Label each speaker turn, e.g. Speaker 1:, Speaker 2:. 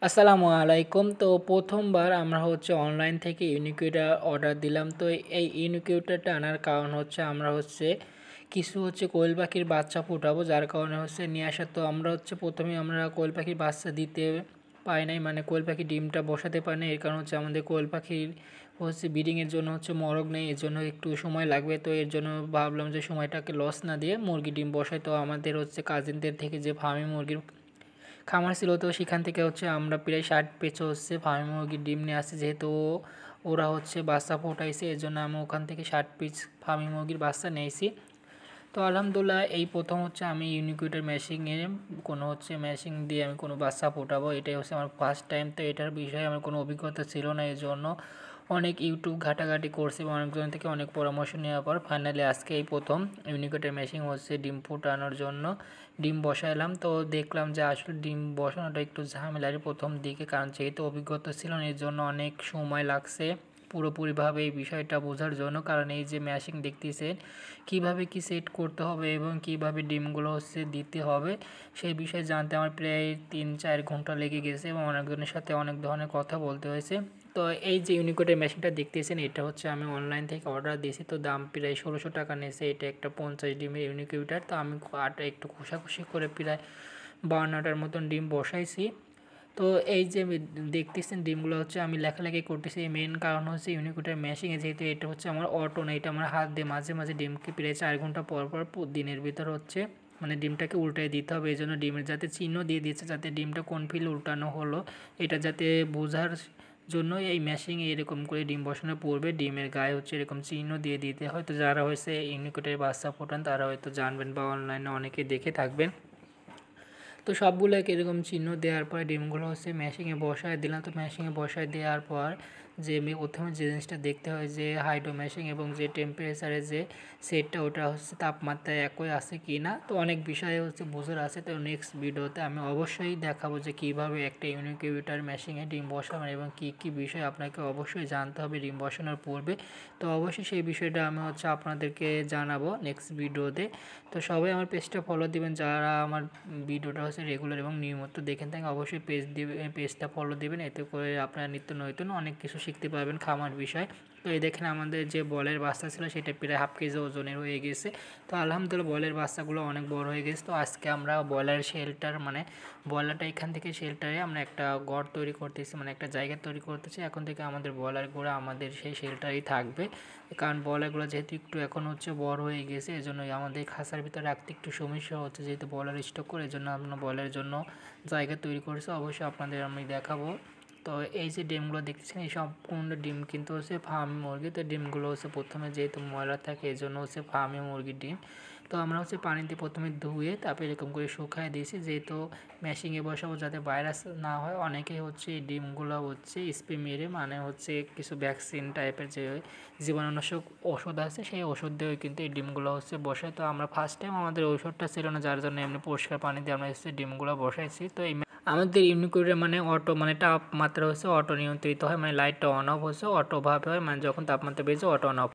Speaker 1: আসসালামু আলাইকুম। তো প্রথমবার আমরা অনলাইন থেকে ইউনিকিউটার অর্ডার দিলাম। তো এই ইউনিকিউটারটা আনার কারণ আমরা কিছু কোয়েল পাখির বাচ্চা ফোটাবো, যার কারণে নিয়ে আসা। তো আমরা প্রথমেই আমরা কোয়েল পাখির বাচ্চা দিতে পাই নাই, মানে কোয়েল পাখির ডিমটা বসাতে পারি না। এর কারণ আমাদের কোয়েল পাখির ব্রিডিংয়ের জন্য মরগ নেই, এর জন্য একটু সময় লাগবে। তো এর জন্য ভাবলাম যে সময়টাকে লস না দিয়ে মুরগি ডিম বসাই। তো আমাদের কাজিনদের থেকে যে ফার্মি মুরগির খামার ছিল, তো সেখান থেকে আমরা প্রায় 60 পিস ফার্মি মুরগির ডিম নিয়ে আসছি। যেহেতু ওরা বাচ্চা ফোটাইছে, এর জন্য আমি ওখান থেকে 60 পিস ফার্মি মুরগির বাচ্চা নিয়েছি। তো আলহামদুলিল্লাহ এই প্রথম আমি ইউনিকিউটার মেশিনে কোনো মেশিন দিয়ে আমি কোনো বাচ্চা ফোটাবো, এটাই আমার ফার্স্ট টাইম। তো এটার বিষয়ে আমার কোনো অভিজ্ঞতা ছিল না, এই জন্য অনেক ইউটিউব ঘাটাঘাটি করছি এবং অনেকজন থেকে অনেক পরামর্শ নেওয়ার পর ফাইনালি আজকে এই প্রথম ইউনিকিউটার মেশিন ডিম ফোটানোর জন্য ডিম বসাইলাম। তো দেখলাম যে আসলে ডিম বসানোটা একটু ঝামেলার প্রথম দিকে, কারণ যেহেতু অভিজ্ঞতা ছিল না, এর জন্য অনেক সময় লাগছে পুরোপুরিভাবে এই বিষয়টা বোঝার জন্য। কারণ এই যে মেশিন দেখতেছেন কীভাবে কি সেট করতে হবে এবং কিভাবে ডিমগুলো দিতে হবে, সেই বিষয়ে জানতে আমার প্রায় 3-4 ঘন্টা লেগে গেছে এবং অনেকজনের সাথে অনেক ধরনের কথা বলতে হয়েছে। তো এই যে ইউনিকিউটার মেশিনটা দেখতেছেন, এটা আমি অনলাইন থেকে অর্ডার দিয়েছি। তো দাম প্রায় 1600 টাকা নিয়েছে। এটা একটা 50 ডিমের ইউনিকিউটার। তো আমি আটা একটু ঘষাঘষি করে প্রায় 52টার মতন ডিম বসাইছি। তো এই যে দেখতেছেন ডিমগুলো আমি লেখালেখি করতেছি। এই মেন কারণ ইউনিকিউটার মেশিনে, যেহেতু এটা আমার অটো না, এটা আমার হাত দিয়ে মাঝে মাঝে ডিমকে প্রায় 4 ঘন্টা পর পর দিনের ভিতর মানে ডিমটাকে উল্টাই দিতে হবে। এই জন্য ডিমের যাতে চিহ্ন দিয়ে দিচ্ছে, যাতে ডিমটা কোন ফিল উল্টানো হলো এটা যাতে বোঝার জন্য এই মেশিনে এরকম করে ডিম বসানোর পূর্বে ডিমের গায়ে এরকম চিহ্ন দিয়ে দিতে হয়। তো যারা ইউনিকিউটার বাচ্চা ফোটান তারা হয়তো জানবেন বা অনলাইনে অনেকে দেখে থাকবেন। তো সবগুলোকে এরকম চিহ্ন দেওয়ার পর ডিমগুলো মেশিনে বসায় দিলাম। তো মেশিনে বসায় দেওয়ার পর যে প্রথমে যে জিনিসটা দেখতে হয় যে হাইড্রো মেশিন এবং যে টেম্পারেচারের যে সেটটা, ওটা তাপমাত্রা একই আছে কি না। তো অনেক বিষয়ে বোঝার আছে। তো নেক্সট ভিডিওতে আমি অবশ্যই দেখাবো যে কীভাবে একটা ইউনিকিউটার মেশিনে ডিম বসাবেন এবং কী কী বিষয় আপনাকে অবশ্যই জানতে হবে ডিম বসানোর পূর্বে। তো অবশ্যই সেই বিষয়টা আমি আপনাদেরকে জানাবো নেক্সট ভিডিওতে। তো সবাই আমার পেজটা ফলো দিবেন, যারা আমার ভিডিওটা রেগুলার এবং নিয়মিত দেখেন থাকেন অবশ্যই পেজটা ফলো দিবেন। এতে করে আপনারা নিত্য নতুন অনেক কিছু শিখতে পারবেন খামার বিষয়। তো এই দেখেন আমাদের যে বলের বাচ্চা ছিল সেটা প্রায় হাফ কেজি ওজনের হয়ে গেছে। তো আলহামদুলিল্লাহ বলের বাচ্চাগুলো অনেক বড় হয়ে গেছে। তো আজকে আমরা বয়লার শেল্টার, মানে বয়লারটা এখান থেকে শেল্টারে আমরা একটা ঘর তৈরি করতেছি, মানে একটা জায়গা তৈরি করতেছি। এখন থেকে আমাদের বয়লারগুলো আমাদের সেই শেল্টারেই থাকবে, কারণ বয়লারগুলো যেহেতু একটু এখন বড় হয়ে গেছে, এজন্য আমাদের খাঁচার ভিতরে রাখতে একটু সমস্যা হচ্ছে, যেহেতু বয়লার স্টক করে, এজন্য আমরা বয়লারের জন্য জায়গা তৈরি করেছি। অবশ্যই আপনাদের আমি দেখাবো। তো এই যে ডিমগুলো দেখতেছেন, এই সম্পূর্ণ ডিম কিন্তু ফার্মি মুরগি। তো ডিমগুলো প্রথমে যেহেতু ময়লা থাকে, এই জন্য ফার্মি মুরগির ডিম। তো আমরা পানিতে প্রথমে ধুয়ে তারপরে এরকম করে শুকায় দিয়েছি, যেহেতু মেশিনে বসাবো যাতে ভাইরাস না হয়। অনেকেই এই ডিমগুলো স্প্রে মেরে, মানে কিছু ভ্যাকসিন টাইপের যে জীবাণুনাশক ওষুধ আছে, সেই ওষুধ দিয়েও কিন্তু এই ডিমগুলো বসায়। তো আমরা ফার্স্ট টাইম আমাদের ওষুধটা ছিল না, যার জন্য এমনি পরিষ্কার পানি দিয়ে আমরা ডিমগুলো বসাইছি। তো এই আমাদের ইউনিকিউটার মানে অটো, মানে তাপমাত্রা অটো নিয়ন্ত্রিত হয়, মানে লাইটটা অন অফ অটোভাবে হয়, মানে যখন তাপমাত্রা বেড়েছে অটো অন অফ।